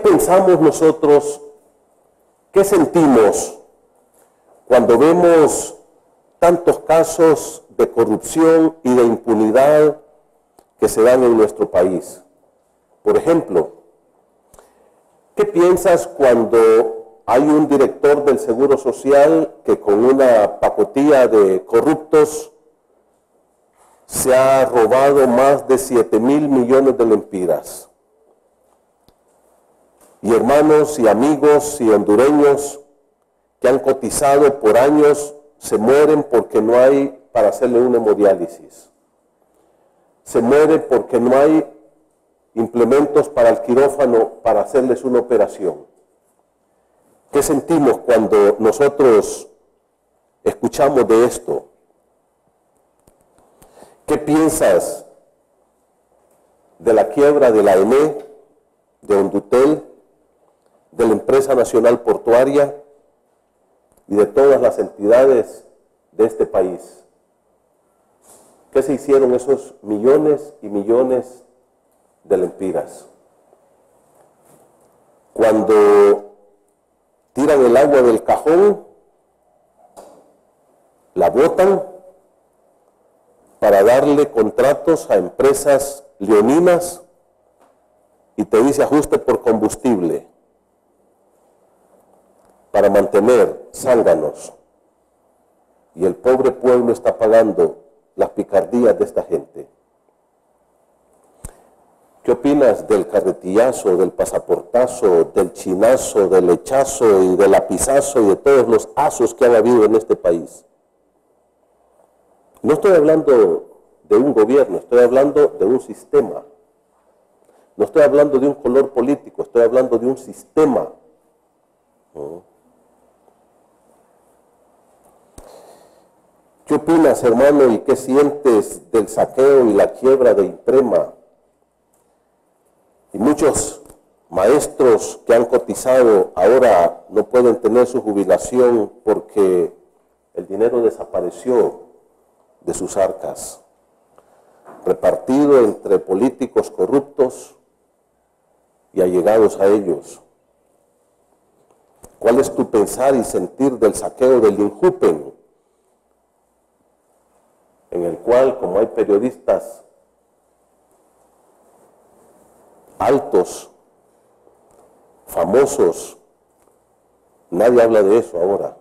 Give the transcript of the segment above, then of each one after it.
pensamos nosotros? ¿Qué sentimos cuando vemos tantos casos de corrupción y de impunidad que se dan en nuestro país? Por ejemplo, ¿qué piensas cuando hay un director del Seguro Social que con una pacotilla de corruptos se ha robado más de 7.000 millones de lempiras? Y hermanos y amigos y hondureños que han cotizado por años se mueren porque no hay para hacerle una hemodiálisis. Se mueren porque no hay implementos para el quirófano para hacerles una operación. ¿Qué sentimos cuando nosotros escuchamos de esto? ¿Qué piensas de la quiebra de la ENE, de Hondutel, de la Empresa Nacional Portuaria y de todas las entidades de este país? ¿Qué se hicieron esos millones y millones de lempiras? Cuando tiran el agua del cajón, la botan para darle contratos a empresas leoninas y te dice ajuste por combustible para mantener zánganos, y el pobre pueblo está pagando las picardías de esta gente. ¿Qué opinas del carretillazo, del pasaportazo, del chinazo, del lechazo y del lapizazo y de todos los asos que han habido en este país? No estoy hablando de un gobierno, estoy hablando de un sistema. No estoy hablando de un color político, estoy hablando de un sistema. ¿Qué opinas, hermano, y qué sientes del saqueo y la quiebra de Imprema? Y muchos maestros que han cotizado ahora no pueden tener su jubilación porque el dinero desapareció de sus arcas, repartido entre políticos corruptos y allegados a ellos. ¿Cuál es tu pensar y sentir del saqueo del Injupen, en el cual, como hay periodistas altos, famosos, nadie habla de eso ahora?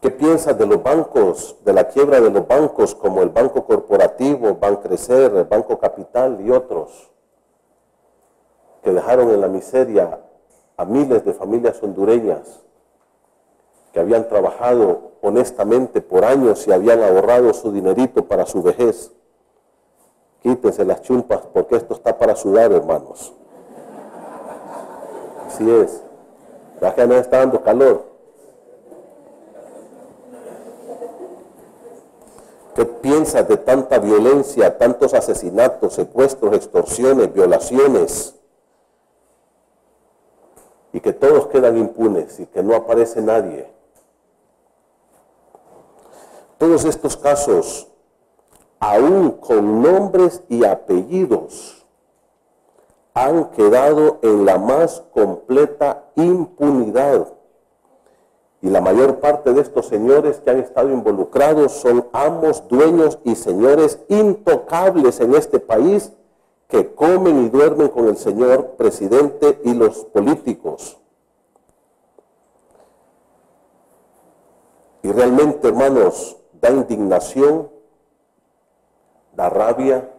¿Qué piensas de los bancos, de la quiebra de los bancos como el Banco Corporativo, Bancrecer, el Banco Capital y otros, que dejaron en la miseria a miles de familias hondureñas que habían trabajado honestamente por años y habían ahorrado su dinerito para su vejez? Quítense las chumpas porque esto está para sudar, hermanos. Así es. ¿Verdad que no está dando calor? ¿Qué piensas de tanta violencia, tantos asesinatos, secuestros, extorsiones, violaciones? Y que todos quedan impunes y que no aparece nadie. Todos estos casos, aún con nombres y apellidos, han quedado en la más completa impunidad. Y la mayor parte de estos señores que han estado involucrados son amos, dueños y señores intocables en este país que comen y duermen con el señor presidente y los políticos. Y realmente, hermanos, da indignación, da rabia,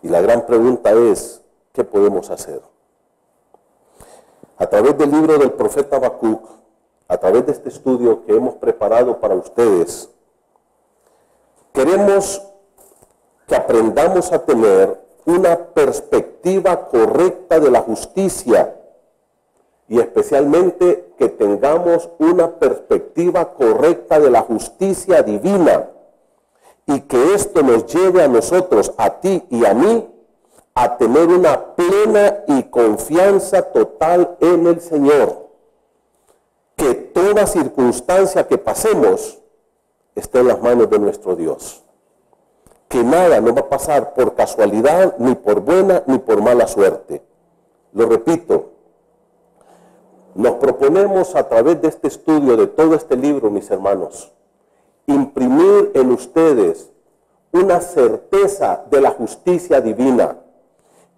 y la gran pregunta es, ¿qué podemos hacer? A través del libro del profeta Habacuc, a través de este estudio que hemos preparado para ustedes, queremos que aprendamos a tener una perspectiva correcta de la justicia y especialmente que tengamos una perspectiva correcta de la justicia divina y que esto nos lleve a nosotros, a ti y a mí, a tener una plena y confianza total en el Señor. Que toda circunstancia que pasemos esté en las manos de nuestro Dios. que nada nos va a pasar por casualidad, ni por buena, ni por mala suerte. Lo repito, nos proponemos a través de este estudio, de todo este libro, mis hermanos, imprimir en ustedes una certeza de la justicia divina,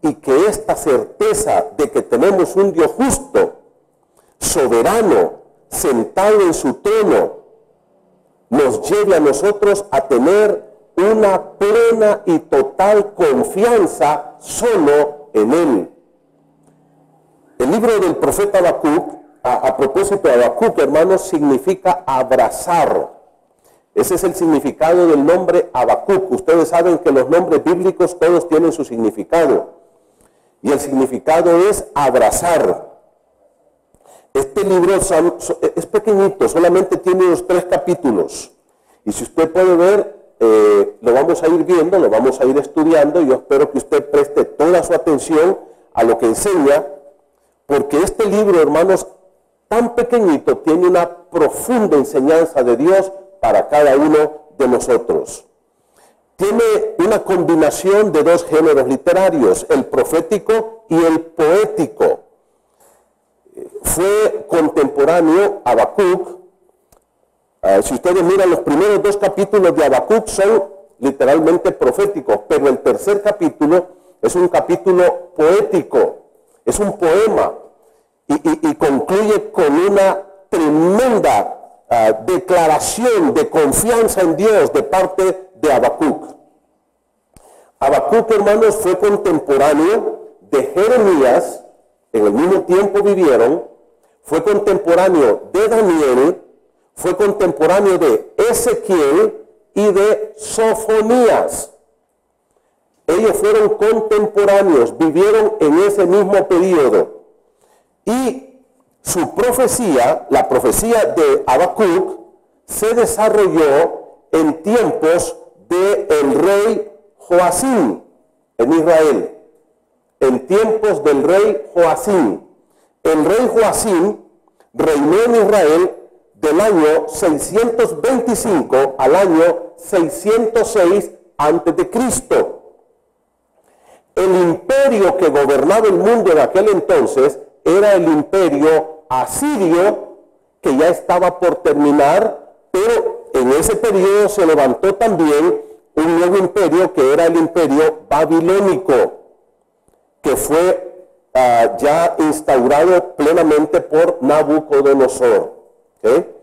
y que esta certeza de que tenemos un Dios justo, soberano, sentado en su trono, nos lleve a nosotros a tener una plena y total confianza solo en Él. El libro del profeta Habacuc, a propósito de Habacuc, hermanos, significa abrazar. Ese es el significado del nombre Habacuc. Ustedes saben que los nombres bíblicos todos tienen su significado. Y el significado es abrazar. Este libro es pequeñito, solamente tiene unos 3 capítulos. Y si usted puede ver, lo vamos a ir viendo, lo vamos a ir estudiando. Yo espero que usted preste toda su atención a lo que enseña, porque este libro, hermanos, tan pequeñito, tiene una profunda enseñanza de Dios para cada uno de nosotros. Tiene una combinación de 2 géneros literarios, el profético y el poético. Fue contemporáneo Habacuc. Si ustedes miran, los primeros 2 capítulos de Habacuc son literalmente proféticos, pero el tercer capítulo es un capítulo poético, es un poema, y concluye con una tremenda declaración de confianza en Dios de parte de Habacuc. Habacuc, hermanos, fue contemporáneo de Jeremías, en el mismo tiempo vivieron, fue contemporáneo de Daniel, fue contemporáneo de Ezequiel y de Sofonías. Ellos fueron contemporáneos, vivieron en ese mismo periodo. Y su profecía, la profecía de Habacuc, se desarrolló en tiempos del rey Joacim en Israel. En tiempos del rey Joacim. El rey Joacim reinó en Israel del año 625 al año 606 a.C. El imperio que gobernaba el mundo en aquel entonces era el imperio asirio, que ya estaba por terminar, pero en ese periodo se levantó también un nuevo imperio, que era el imperio babilónico, que fue ya instaurado plenamente por Nabucodonosor. ¿Okay?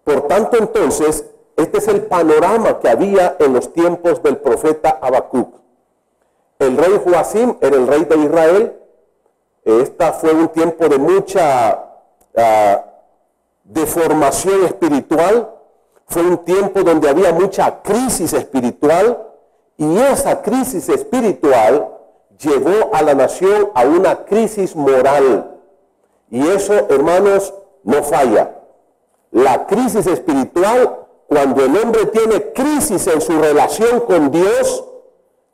Por tanto, entonces, este es el panorama que había en los tiempos del profeta Habacuc. El rey Joacim era el rey de Israel. Esta fue un tiempo de mucha deformación espiritual. Fue un tiempo donde había mucha crisis espiritual, y esa crisis espiritual llevó a la nación a una crisis moral. Y eso, hermanos, no falla. La crisis espiritual, cuando el hombre tiene crisis en su relación con Dios,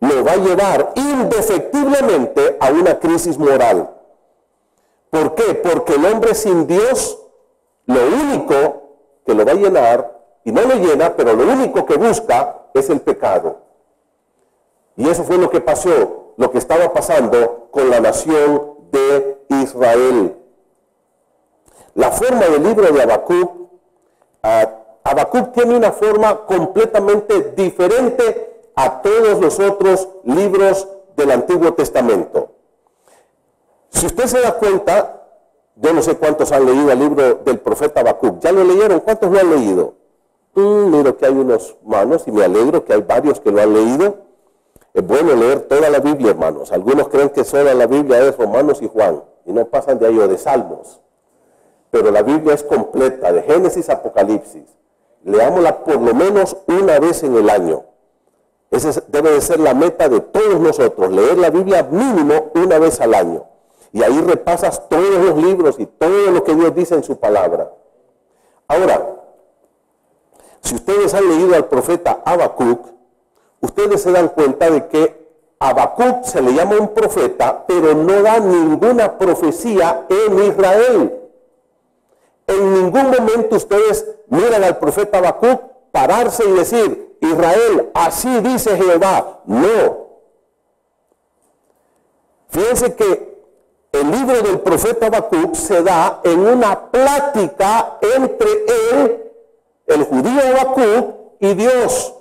lo va a llevar indefectiblemente a una crisis moral. ¿Por qué? Porque el hombre sin Dios, lo único que lo va a llenar, y no lo llena, pero lo único que busca es el pecado. Y eso fue lo que pasó, lo que estaba pasando con la nación de Israel. La forma del libro de Habacuc, Habacuc tiene una forma completamente diferente a todos los otros libros del Antiguo Testamento. Si usted se da cuenta, yo no sé cuántos han leído el libro del profeta Habacuc. ¿Ya lo leyeron? ¿Cuántos lo han leído? Miro que hay unos manos, y me alegro que hay varios que lo han leído. Es bueno leer toda la Biblia, hermanos. Algunos creen que solo la Biblia es Romanos y Juan, y no pasan de ahí, o de Salmos. Pero la Biblia es completa, de Génesis a Apocalipsis. Leámosla por lo menos una vez en el año. Esa debe de ser la meta de todos nosotros, leer la Biblia mínimo una vez al año. Y ahí repasas todos los libros y todo lo que Dios dice en su palabra. Ahora, si ustedes han leído al profeta Habacuc, ustedes se dan cuenta de que Habacuc se le llama un profeta, pero no da ninguna profecía en Israel. En ningún momento ustedes miran al profeta Habacuc pararse y decir: y Israel, así dice Jehová. No. Fíjense que el libro del profeta Habacuc se da en una plática entre él, el judío Habacuc, y Dios.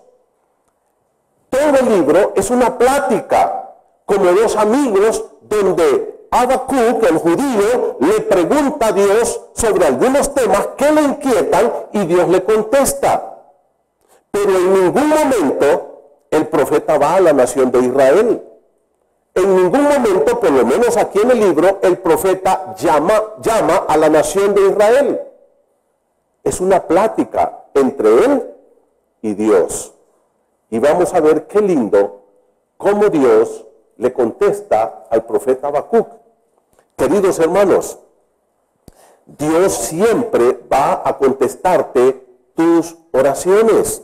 Todo el libro es una plática, como dos amigos, donde Habacuc, el judío, le pregunta a Dios sobre algunos temas que le inquietan y Dios le contesta. Pero en ningún momento el profeta va a la nación de Israel. En ningún momento, por lo menos aquí en el libro, el profeta llama a la nación de Israel. Es una plática entre él y Dios. Y vamos a ver qué lindo cómo Dios le contesta al profeta Habacuc. Queridos hermanos, Dios siempre va a contestarte tus oraciones.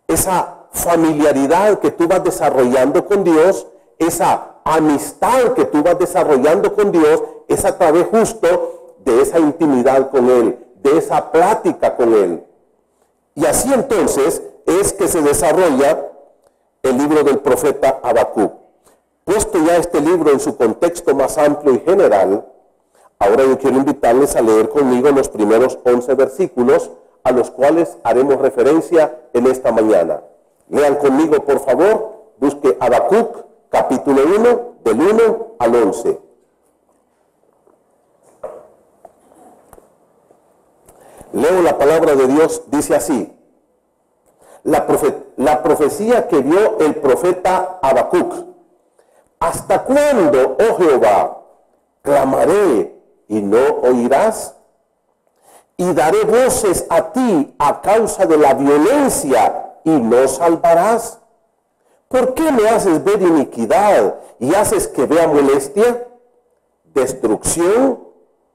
Esa familiaridad que tú vas desarrollando con Dios, esa amistad que tú vas desarrollando con Dios, es a través justo de esa intimidad con Él, de esa plática con Él. Y así entonces es que se desarrolla el libro del profeta Habacuc. Puesto ya este libro en su contexto más amplio y general, ahora yo quiero invitarles a leer conmigo los primeros 11 versículos a los cuales haremos referencia en esta mañana. Lean conmigo, por favor, busque Habacuc, capítulo 1, del 1 al 11. Leo la palabra de Dios, dice así: la profecía que vio el profeta Habacuc. ¿Hasta cuándo, oh Jehová, clamaré y no oirás? Y daré voces a ti a causa de la violencia y no salvarás. ¿Por qué me haces ver iniquidad y haces que vea molestia? Destrucción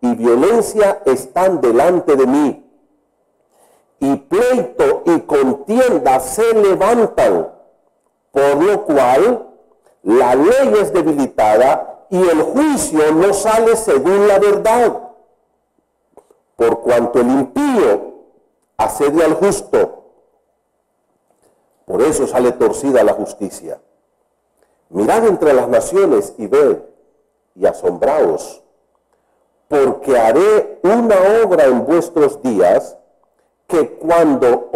y violencia están delante de mí, y pleito y contienda se levantan, por lo cual la ley es debilitada y el juicio no sale según la verdad. Por cuanto el impío asedia al justo, por eso sale torcida la justicia. Mirad entre las naciones y ved, y asombraos, porque haré una obra en vuestros días, que cuando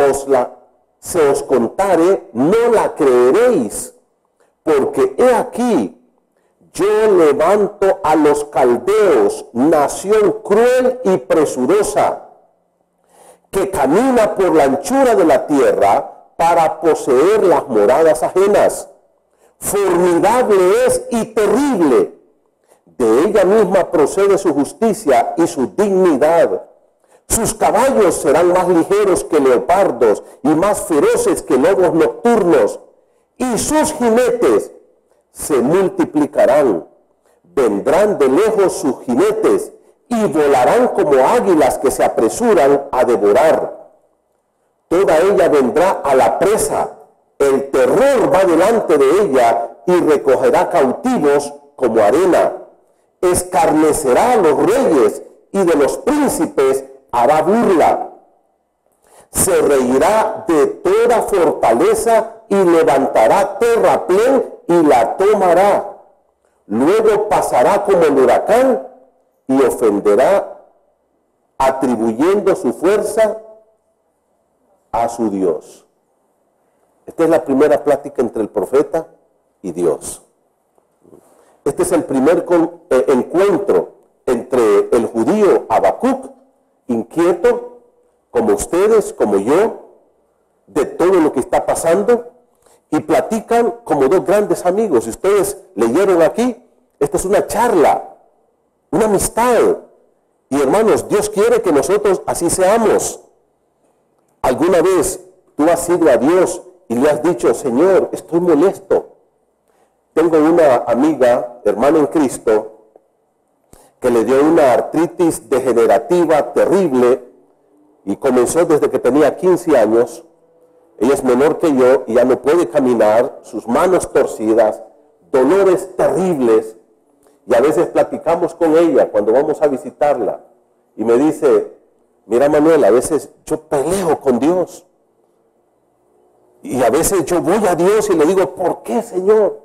se os contare, no la creeréis, porque he aquí, yo levanto a los caldeos, nación cruel y presurosa, que camina por la anchura de la tierra para poseer las moradas ajenas. Formidable es y terrible. De ella misma procede su justicia y su dignidad. Sus caballos serán más ligeros que leopardos y más feroces que lobos nocturnos. Y sus jinetes se multiplicarán. Vendrán de lejos sus jinetes y volarán como águilas que se apresuran a devorar. Toda ella vendrá a la presa. El terror va delante de ella y recogerá cautivos como arena. Escarnecerá a los reyes y de los príncipes hará burla. Se reirá de toda fortaleza y levantará terraplén y la tomará. Luego pasará como el huracán y ofenderá, atribuyendo su fuerza a su Dios. Esta es la primera plática entre el profeta y Dios. Este es el primer encuentro entre el judío Habacuc, inquieto, como ustedes, como yo, de todo lo que está pasando, y platican como dos grandes amigos. Si ustedes leyeron aquí, esta es una charla, una amistad. Y hermanos, Dios quiere que nosotros así seamos. ¿Alguna vez tú has ido a Dios y le has dicho: Señor, estoy molesto? Tengo una amiga, hermana en Cristo, que le dio una artritis degenerativa terrible y comenzó desde que tenía 15 años. Ella es menor que yo y ya no puede caminar, sus manos torcidas, dolores terribles. Y a veces platicamos con ella cuando vamos a visitarla y me dice: mira, Manuel, a veces yo peleo con Dios. Y a veces yo voy a Dios y le digo, ¿por qué, Señor?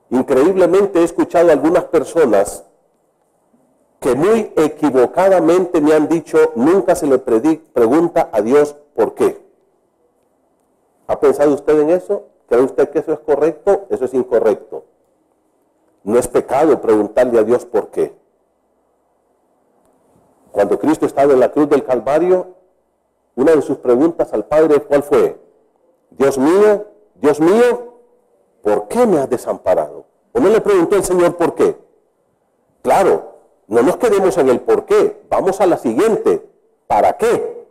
Increíblemente he escuchado a algunas personas que muy equivocadamente me han dicho, nunca se le pregunta a Dios por qué. ¿Ha pensado usted en eso? ¿Cree usted que eso es correcto? Eso es incorrecto. No es pecado preguntarle a Dios por qué. Cuando Cristo estaba en la cruz del Calvario, una de sus preguntas al Padre, ¿cuál fue? Dios mío, ¿por qué me has desamparado? ¿O no le preguntó el Señor por qué? Claro, no nos quedemos en el por qué. Vamos a la siguiente. ¿Para qué?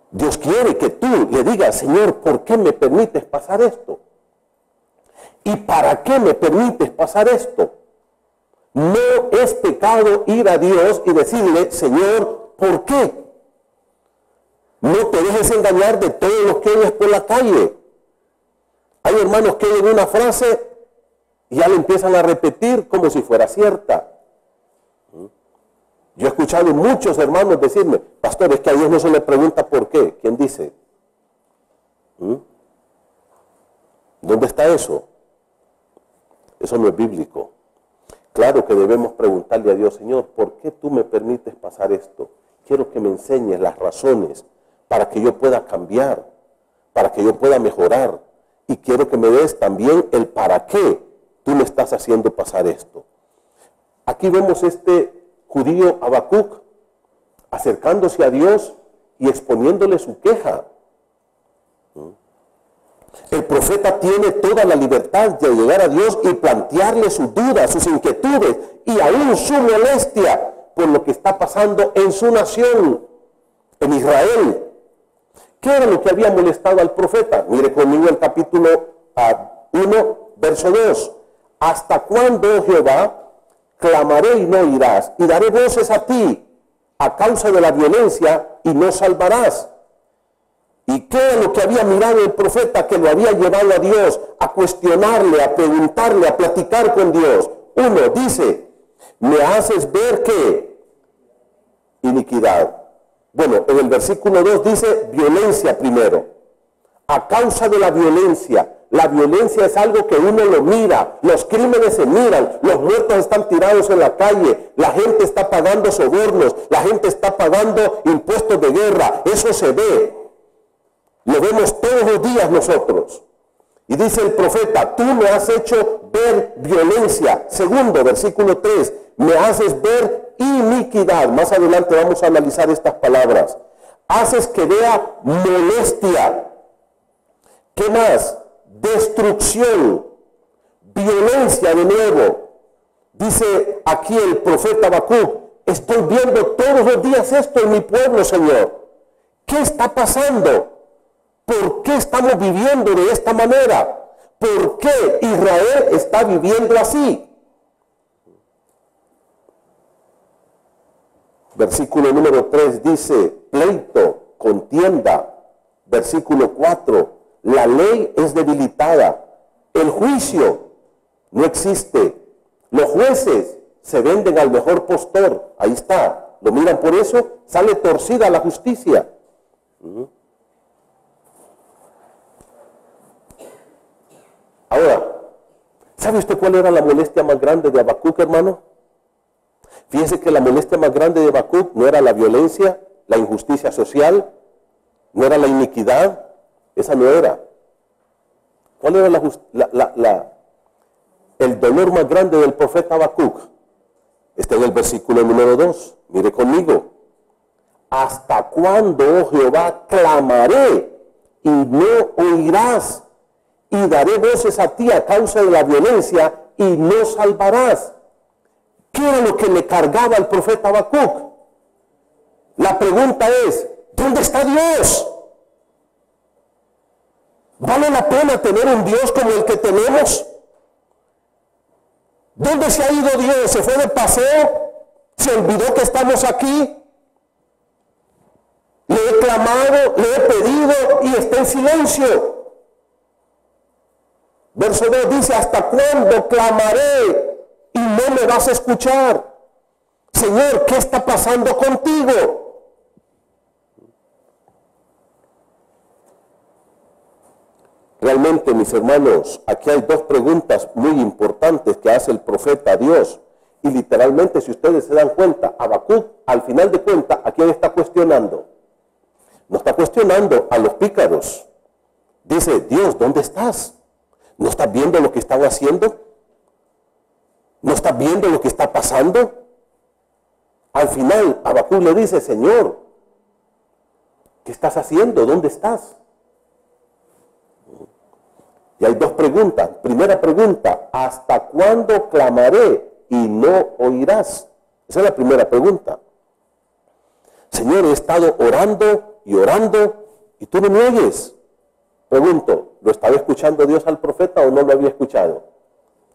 Dios quiere que tú le digas, Señor, ¿por qué me permites pasar esto? ¿Y para qué me permites pasar esto? No es pecado ir a Dios y decirle, Señor, ¿por qué? No te dejes engañar de todos los que oyes por la calle. Hay hermanos que oyen una frase y ya la empiezan a repetir como si fuera cierta. Yo he escuchado muchos hermanos decirme, pastor, es que a Dios no se le pregunta por qué. ¿Quién dice? ¿Dónde está eso? Eso no es bíblico. Claro que debemos preguntarle a Dios, Señor, ¿por qué tú me permites pasar esto? Quiero que me enseñes las razones para que yo pueda cambiar, para que yo pueda mejorar. Y quiero que me des también el para qué tú me estás haciendo pasar esto. Aquí vemos este judío Habacuc acercándose a Dios y exponiéndole su queja. El profeta tiene toda la libertad de llegar a Dios y plantearle sus dudas, sus inquietudes y aún su molestia por lo que está pasando en su nación, en Israel. ¿Qué era lo que había molestado al profeta? Mire conmigo el capítulo 1, verso 2. ¿Hasta cuándo, oh Jehová, clamaré y no oirás? Y daré voces a ti a causa de la violencia y no salvarás. ¿Y qué era lo que había mirado el profeta que lo había llevado a Dios a cuestionarle, a preguntarle, a platicar con Dios? 1, dice, me haces ver que iniquidad. Bueno, en el versículo 2 dice violencia primero. A causa de la violencia es algo que uno lo mira, los crímenes se miran, los muertos están tirados en la calle, la gente está pagando sobornos, la gente está pagando impuestos de guerra, eso se ve. Lo vemos todos los días nosotros. Y dice el profeta, tú me has hecho ver violencia. Segundo, versículo 3, me haces ver iniquidad. Más adelante vamos a analizar estas palabras. Haces que vea molestia. ¿Qué más? Destrucción, violencia de nuevo. Dice aquí el profeta Habacuc, estoy viendo todos los días esto en mi pueblo, Señor. ¿Qué está pasando? ¿Por qué estamos viviendo de esta manera? ¿Por qué Israel está viviendo así? Versículo número 3 dice, pleito, contienda. Versículo 4, la ley es debilitada, el juicio no existe, los jueces se venden al mejor postor. Ahí está, lo miran por eso, sale torcida la justicia. Ahora, ¿sabe usted cuál era la molestia más grande de Habacuc, hermano? Fíjese que la molestia más grande de Habacuc no era la violencia, la injusticia social, no era la iniquidad, esa no era. ¿Cuál era el dolor más grande del profeta Habacuc? Está en el versículo número 2, mire conmigo. ¿Hasta cuándo, oh Jehová, clamaré y no oirás? Y daré voces a ti a causa de la violencia y no salvarás. ¿Qué era lo que le cargaba al profeta Habacuc? La pregunta es, ¿dónde está Dios? ¿Vale la pena tener un Dios como el que tenemos? ¿Dónde se ha ido Dios? ¿Se fue de paseo? ¿Se olvidó que estamos aquí? Le he clamado, le he pedido y está en silencio. Verso 2 dice, ¿hasta cuándo clamaré y no me vas a escuchar? Señor, ¿qué está pasando contigo? Realmente, mis hermanos, aquí hay dos preguntas muy importantes que hace el profeta a Dios. Y literalmente, si ustedes se dan cuenta, Habacuc, al final de cuentas, ¿a quién está cuestionando? No está cuestionando a los pícaros. Dice, Dios, ¿dónde estás? ¿No estás viendo lo que están haciendo? ¿No estás viendo lo que está pasando? Al final, Habacuc le dice, Señor, ¿qué estás haciendo? ¿Dónde estás? Y hay dos preguntas. Primera pregunta, ¿hasta cuándo clamaré y no oirás? Esa es la primera pregunta. Señor, he estado orando y orando y tú no me oyes. Pregunto, ¿lo estaba escuchando Dios al profeta o no lo había escuchado?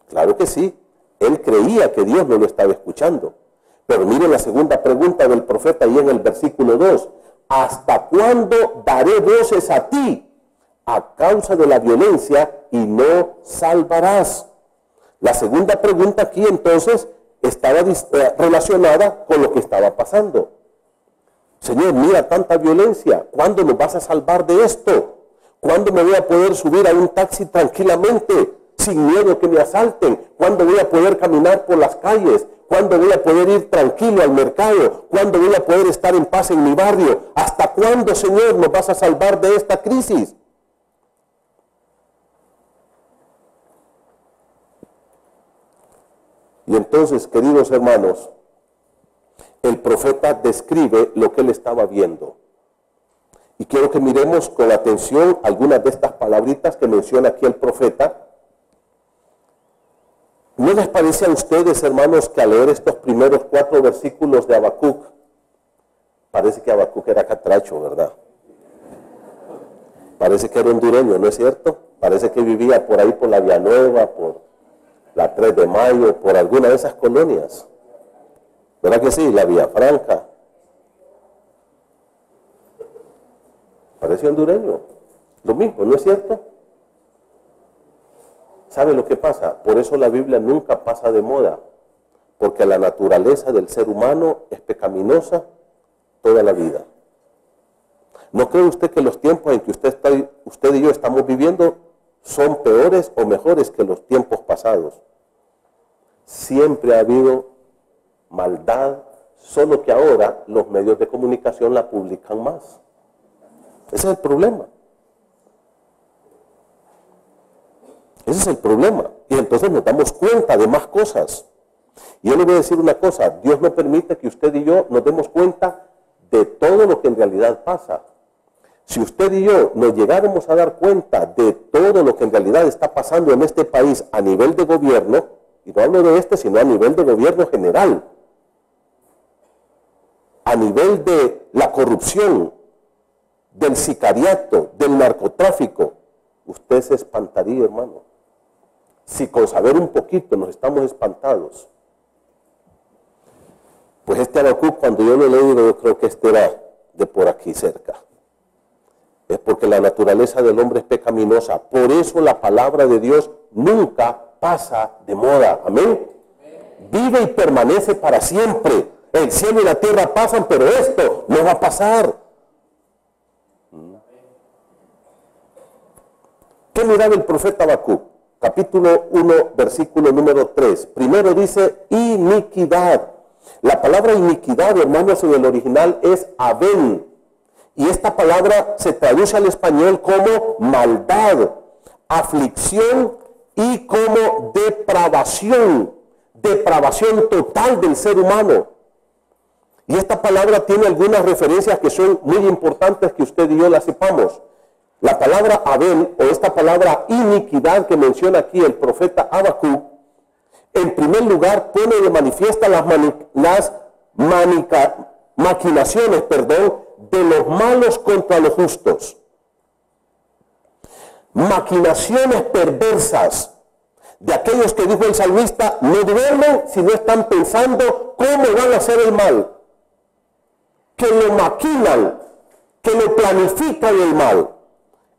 Claro que sí. Él creía que Dios no lo estaba escuchando. Pero miren la segunda pregunta del profeta ahí en el versículo 2. ¿Hasta cuándo daré voces a ti a causa de la violencia y no salvarás? La segunda pregunta aquí entonces estaba relacionada con lo que estaba pasando. Señor, mira tanta violencia, ¿cuándo nos vas a salvar de esto? ¿Cuándo me voy a poder subir a un taxi tranquilamente, sin miedo que me asalten? ¿Cuándo voy a poder caminar por las calles? ¿Cuándo voy a poder ir tranquilo al mercado? ¿Cuándo voy a poder estar en paz en mi barrio? ¿Hasta cuándo, Señor, nos vas a salvar de esta crisis? Y entonces, queridos hermanos, el profeta describe lo que él estaba viendo. Y quiero que miremos con atención algunas de estas palabritas que menciona aquí el profeta. ¿No les parece a ustedes, hermanos, que al leer estos primeros 4 versículos de Habacuc, parece que Habacuc era catracho, ¿verdad? Parece que era hondureño, ¿no es cierto? Parece que vivía por ahí por la Villanueva, por la 3 de Mayo, por alguna de esas colonias. ¿Verdad que sí? La Villafranca. Parece hondureño. Lo mismo, ¿no es cierto? ¿Sabe lo que pasa? Por eso la Biblia nunca pasa de moda. Porque la naturaleza del ser humano es pecaminosa toda la vida. ¿No cree usted que los tiempos en que usted y yo estamos viviendo son peores o mejores que los tiempos pasados? Siempre ha habido maldad, solo que ahora los medios de comunicación la publican más. Ese es el problema. Ese es el problema. Y entonces nos damos cuenta de más cosas. Y yo le voy a decir una cosa, Dios no permite que usted y yo nos demos cuenta de todo lo que en realidad pasa. Si usted y yo nos llegáramos a dar cuenta de todo lo que en realidad está pasando en este país a nivel de gobierno, y no hablo de este, sino a nivel de gobierno general, a nivel de la corrupción, del sicariato, del narcotráfico, usted se espantaría, hermano. Si con saber un poquito nos estamos espantados. Pues este Habacuc, cuando yo lo he leído, yo creo que este era de por aquí cerca. Es porque la naturaleza del hombre es pecaminosa. Por eso la palabra de Dios nunca pasa de moda. Amén. Vive y permanece para siempre. El cielo y la tierra pasan, pero esto no va a pasar. ¿Qué miraba el profeta Habacuc? Capítulo 1, versículo número 3. Primero dice iniquidad. La palabra iniquidad, hermanos, en el original es aven. Y esta palabra se traduce al español como maldad, aflicción y como depravación. Depravación total del ser humano. Y esta palabra tiene algunas referencias que son muy importantes que usted y yo las sepamos. La palabra aven, o esta palabra iniquidad que menciona aquí el profeta Habacuc, en primer lugar pone de manifiesta las maquinaciones, de los malos contra los justos. Maquinaciones perversas de aquellos que dijo el salmista, no duermen si no están pensando cómo van a hacer el mal. Que lo maquinan, que lo planifican el mal.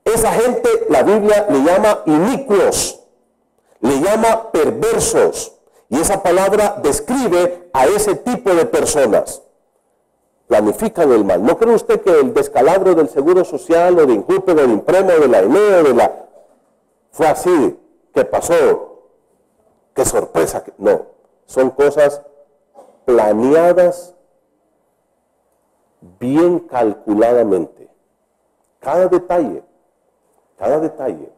Esa gente, la Biblia le llama inicuos, le llama perversos. Y esa palabra describe a ese tipo de personas. Planifican el mal. ¿No cree usted que el descalabro del Seguro Social, o de Injupe, o del Impremo, o de la ENEO, fue así, ¿qué pasó? Qué sorpresa. No, son cosas planeadas bien calculadamente. Cada detalle, cada detalle.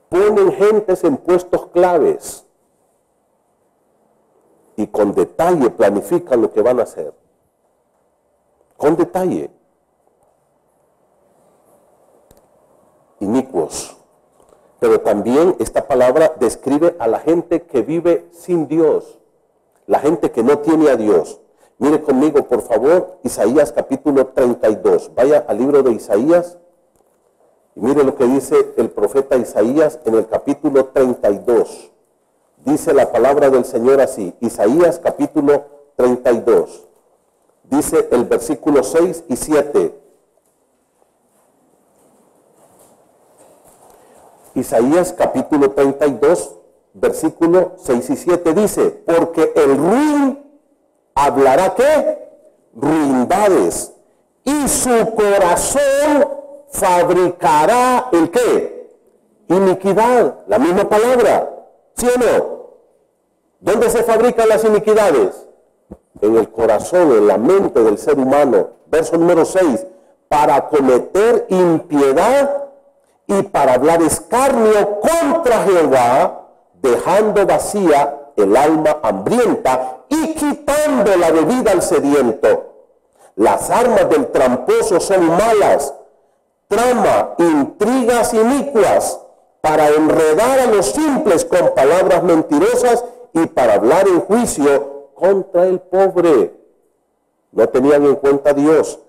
Ponen gentes en puestos claves y con detalle planifican lo que van a hacer. Con detalle. Inicuos. Pero también esta palabra describe a la gente que vive sin Dios, la gente que no tiene a Dios. Mire conmigo, por favor, Isaías capítulo 32. Vaya al libro de Isaías y mire lo que dice el profeta Isaías en el capítulo 32. Dice la palabra del Señor así, Isaías capítulo 32. Dice el versículo 6 y 7. Isaías capítulo 32, versículo 6 y 7 dice, porque el ruin hablará ¿qué? Ruindades, y su corazón fabricará ¿el qué? Iniquidad, la misma palabra, ¿sí o no? ¿Dónde se fabrican las iniquidades? En el corazón, en la mente del ser humano. Verso número 6, para cometer impiedad y para hablar escarnio contra Jehová, dejando vacía el alma hambrienta y quitando la bebida al sediento. Las armas del tramposo son malas, trama intrigas inicuas para enredar a los simples con palabras mentirosas y para hablar en juicio contra el pobre. No tenían en cuenta a Dios.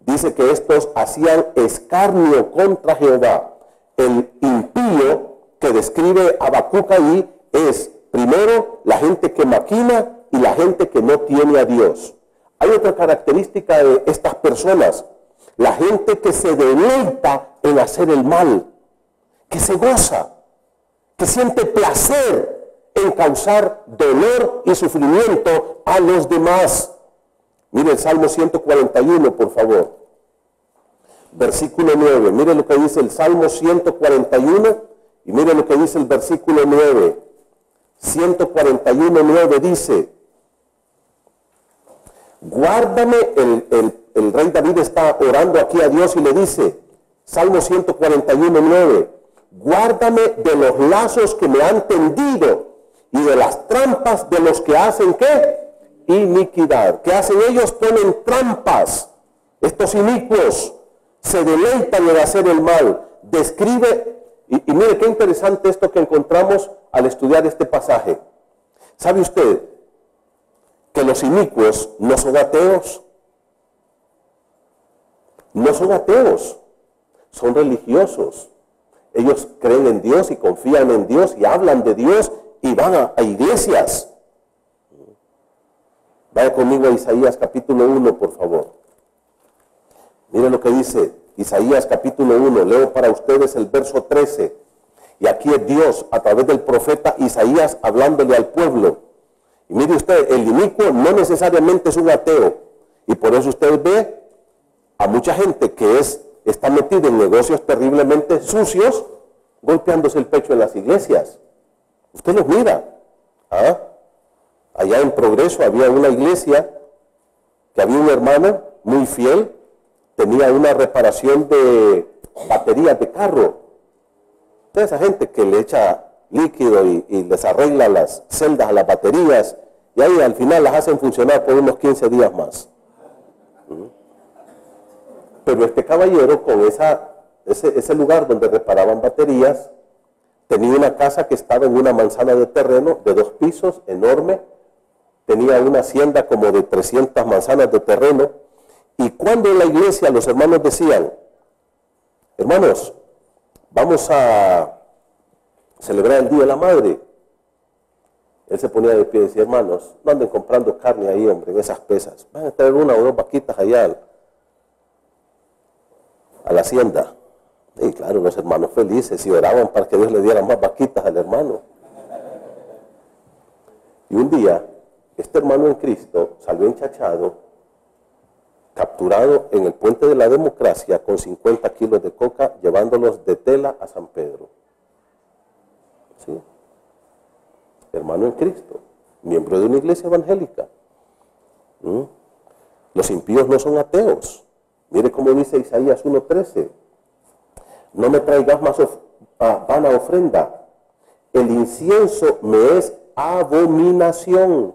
Dice que estos hacían escarnio contra Jehová. El impío que describe Habacuc ahí es, primero, la gente que maquina y la gente que no tiene a Dios. Hay otra característica de estas personas, la gente que se deleita en hacer el mal, que se goza, que siente placer en causar dolor y sufrimiento a los demás. Mire el Salmo 141, por favor. Versículo 9, mire lo que dice el Salmo 141 y mire lo que dice el versículo 9. 141, 9 dice, guárdame, el rey David está orando aquí a Dios y le dice, Salmo 141, 9, guárdame de los lazos que me han tendido y de las trampas de los que hacen, ¿qué? Iniquidad. ¿Qué hacen ellos? Ponen trampas. Estos inicuos se deleitan en hacer el mal. Describe, y mire qué interesante esto que encontramos al estudiar este pasaje. ¿Sabe usted que los inicuos no son ateos? No son ateos, son religiosos. Ellos creen en Dios y confían en Dios y hablan de Dios y van a iglesias. Vaya conmigo a Isaías capítulo 1, por favor. Mire lo que dice Isaías capítulo 1, leo para ustedes el verso 13. Y aquí es Dios a través del profeta Isaías hablándole al pueblo. Y mire usted, el inicuo no necesariamente es un ateo. Y por eso usted ve a mucha gente que está metida en negocios terriblemente sucios, golpeándose el pecho en las iglesias. Usted los mira. ¿Ah? Allá en Progreso había una iglesia que había un hermano muy fiel, tenía una reparación de baterías de carro. Toda esa gente que le echa líquido y les arregla las celdas a las baterías y ahí al final las hacen funcionar por unos 15 días más. Pero este caballero con ese lugar donde reparaban baterías tenía una casa que estaba en una manzana de terreno de 2 pisos, enorme. Tenía una hacienda como de 300 manzanas de terreno. Y cuando en la iglesia los hermanos decían, hermanos, vamos a celebrar el Día de la Madre, él se ponía de pie y decía, hermanos, no anden comprando carne ahí, hombre, en esas pesas. Van a traer 1 o 2 vaquitas allá a la hacienda. Y claro, los hermanos felices y oraban para que Dios le diera más vaquitas al hermano. Y un día, este hermano en Cristo salió enchachado, capturado en el Puente de la Democracia con 50 kilos de coca, llevándolos de Tela a San Pedro. ¿Sí? Hermano en Cristo, miembro de una iglesia evangélica. Los impíos no son ateos. Mire cómo dice Isaías 1:13. No me traigas más vana ofrenda. El incienso me es abominación.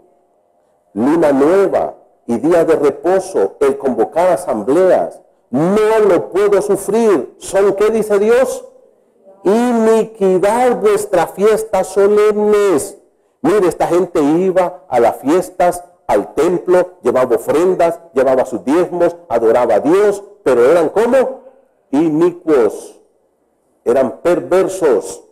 Luna nueva y día de reposo, el convocar asambleas, no lo puedo sufrir. ¿Son qué dice Dios? Iniquidad vuestras fiestas solemnes. Mire, esta gente iba a las fiestas, al templo, llevaba ofrendas, llevaba sus diezmos, adoraba a Dios, pero eran ¿cómo? Inicuos, eran perversos.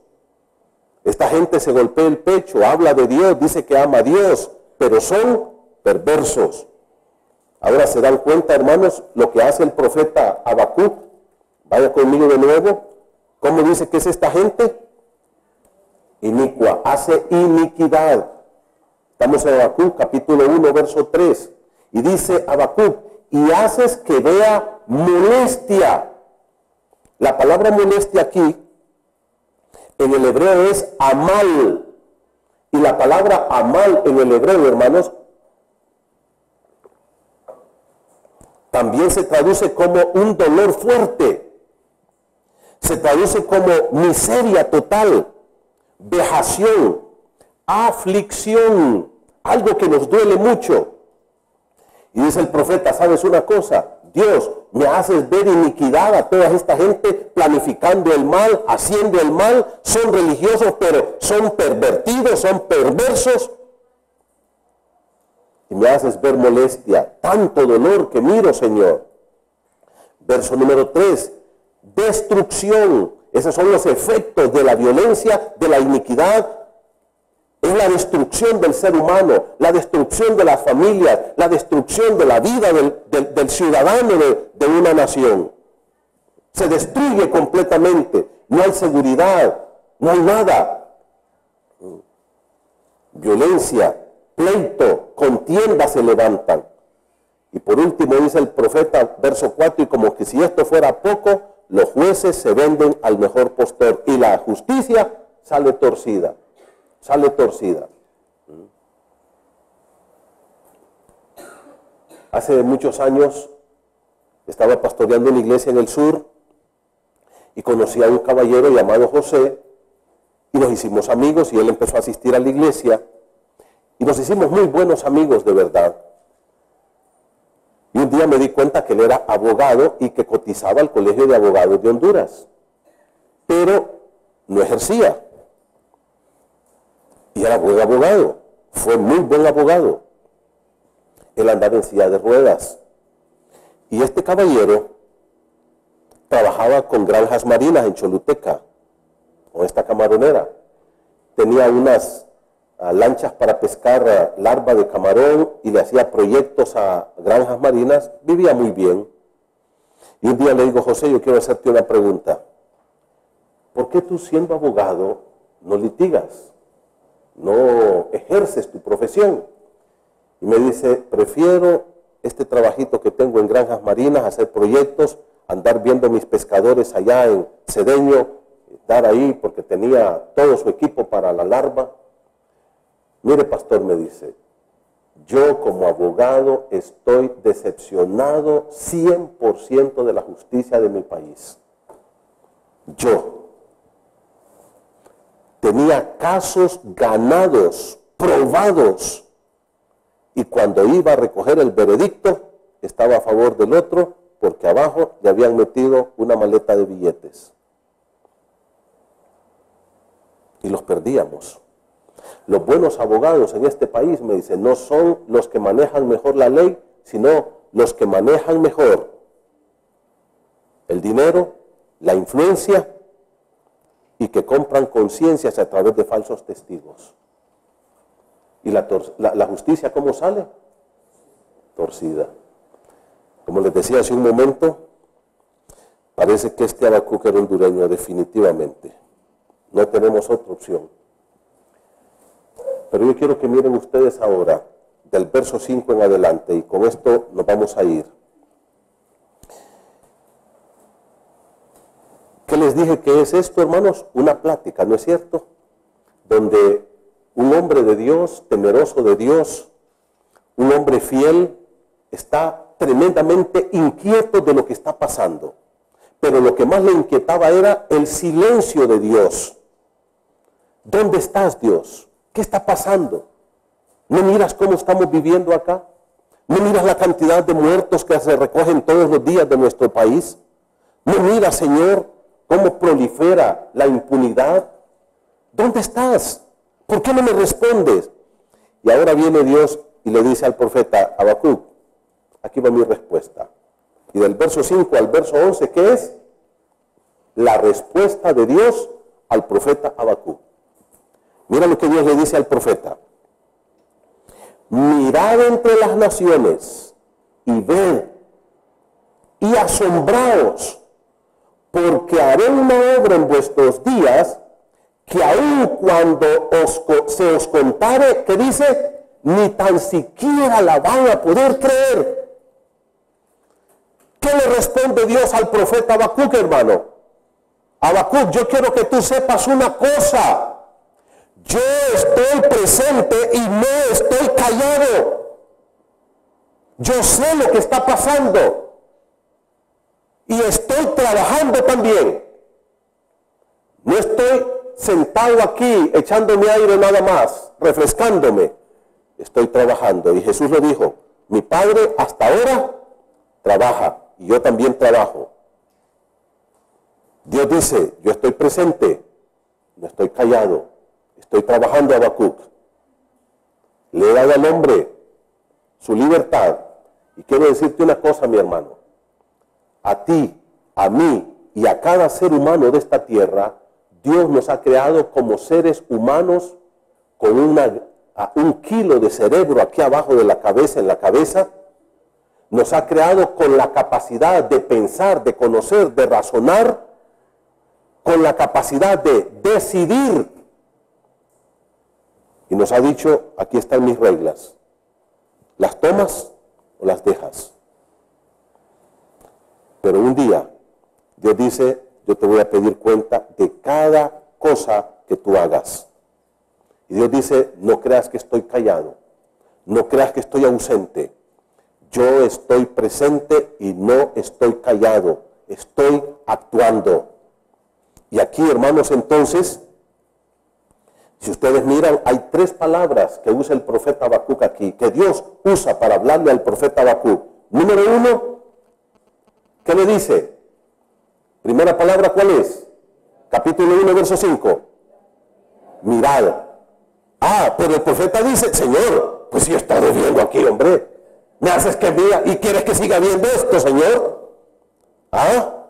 Esta gente se golpea el pecho, habla de Dios, dice que ama a Dios, pero son perversos. Ahora se dan cuenta, hermanos, lo que hace el profeta Habacuc. Vaya conmigo de nuevo. ¿Cómo dice que es esta gente? Inicua, hace iniquidad. Estamos en Habacuc, capítulo 1, verso 3. Y dice Habacuc, y haces que vea molestia. La palabra molestia aquí, en el hebreo es amal. Y la palabra amal en el hebreo, hermanos, también se traduce como un dolor fuerte. Se traduce como miseria total, vejación, aflicción, algo que nos duele mucho. Y dice el profeta, ¿sabes una cosa? Dios, me haces ver iniquidad a toda esta gente planificando el mal, haciendo el mal, son religiosos pero son pervertidos, son perversos. Y me haces ver molestia, tanto dolor que miro, Señor. Verso número 3, destrucción. Esos son los efectos de la violencia, de la iniquidad. Es la destrucción del ser humano, la destrucción de las familias, la destrucción de la vida del ciudadano de una nación. Se destruye completamente, no hay seguridad, no hay nada. Violencia, pleito, contiendas se levantan. Y por último dice el profeta, verso 4, y como que si esto fuera poco, los jueces se venden al mejor postor y la justicia sale torcida. Sale torcida. Hace muchos años estaba pastoreando una iglesia en el sur y conocí a un caballero llamado José y nos hicimos amigos y él empezó a asistir a la iglesia y nos hicimos muy buenos amigos de verdad. Y un día me di cuenta que él era abogado y que cotizaba al Colegio de Abogados de Honduras, pero no ejercía. Y era buen abogado, fue muy buen abogado. Él andaba en silla de ruedas. Y este caballero trabajaba con granjas marinas en Choluteca, con esta camaronera. Tenía unas lanchas para pescar larva de camarón y le hacía proyectos a granjas marinas. Vivía muy bien. Y un día le digo, José, yo quiero hacerte una pregunta. ¿Por qué tú, siendo abogado, no litigas? No ejerces tu profesión. Y me dice, prefiero este trabajito que tengo en granjas marinas, hacer proyectos, andar viendo mis pescadores allá en Cedeño, estar ahí porque tenía todo su equipo para la larva. Mire, pastor, me dice, yo como abogado estoy decepcionado 100% de la justicia de mi país. Yo tenía casos ganados, probados, y cuando iba a recoger el veredicto, estaba a favor del otro, porque abajo le habían metido una maleta de billetes. Y los perdíamos. Los buenos abogados en este país, me dicen, no son los que manejan mejor la ley, sino los que manejan mejor el dinero, la influencia, y que compran conciencias a través de falsos testigos. ¿Y la justicia cómo sale? Torcida. Como les decía hace un momento, parece que este Habacuc era hondureño definitivamente. No tenemos otra opción. Pero yo quiero que miren ustedes ahora, del verso 5 en adelante, y con esto nos vamos a ir. ¿Qué les dije que es esto, hermanos? Una plática, ¿no es cierto? Donde un hombre de Dios, temeroso de Dios, un hombre fiel, está tremendamente inquieto de lo que está pasando. Pero lo que más le inquietaba era el silencio de Dios. ¿Dónde estás, Dios? ¿Qué está pasando? ¿No miras cómo estamos viviendo acá? ¿No miras la cantidad de muertos que se recogen todos los días de nuestro país? ¿No miras, Señor, cómo prolifera la impunidad? ¿Dónde estás? ¿Por qué no me respondes? Y ahora viene Dios y le dice al profeta Habacuc, aquí va mi respuesta. Y del verso 5 al verso 11, ¿qué es? La respuesta de Dios al profeta Habacuc. Mira lo que Dios le dice al profeta. Mirad entre las naciones y ved y asombraos, porque haré una obra en vuestros días que aun cuando se os contare, que dice, ni tan siquiera la van a poder creer. ¿Qué le responde Dios al profeta Habacuc, hermano? Habacuc, yo quiero que tú sepas una cosa. Yo estoy presente y no estoy callado. Yo sé lo que está pasando. Y estoy trabajando también. No estoy sentado aquí echándome aire nada más, refrescándome. Estoy trabajando. Y Jesús le dijo, mi Padre hasta ahora trabaja y yo también trabajo. Dios dice, yo estoy presente, no estoy callado. Estoy trabajando, Habacuc. Le he dado al hombre su libertad. Y quiero decirte una cosa, mi hermano. A ti, a mí y a cada ser humano de esta tierra, Dios nos ha creado como seres humanos con un kilo de cerebro aquí abajo de la cabeza, en la cabeza. Nos ha creado con la capacidad de pensar, de conocer, de razonar, con la capacidad de decidir. Y nos ha dicho, aquí están mis reglas. ¿Las tomas o las dejas? Pero un día, Dios dice, yo te voy a pedir cuenta de cada cosa que tú hagas. Y Dios dice, no creas que estoy callado, no creas que estoy ausente. Yo estoy presente y no estoy callado, estoy actuando. Y aquí, hermanos, entonces, si ustedes miran, hay 3 palabras que usa el profeta Habacuc aquí, que Dios usa para hablarle al profeta Habacuc. Número 1, ¿qué le dice? Primera palabra, ¿cuál es? Capítulo 1, verso 5. Mirad. Ah, pero el profeta dice, Señor, pues si he estado viendo aquí, hombre, me haces que vea y quieres que siga viendo esto, Señor. ¿Ah?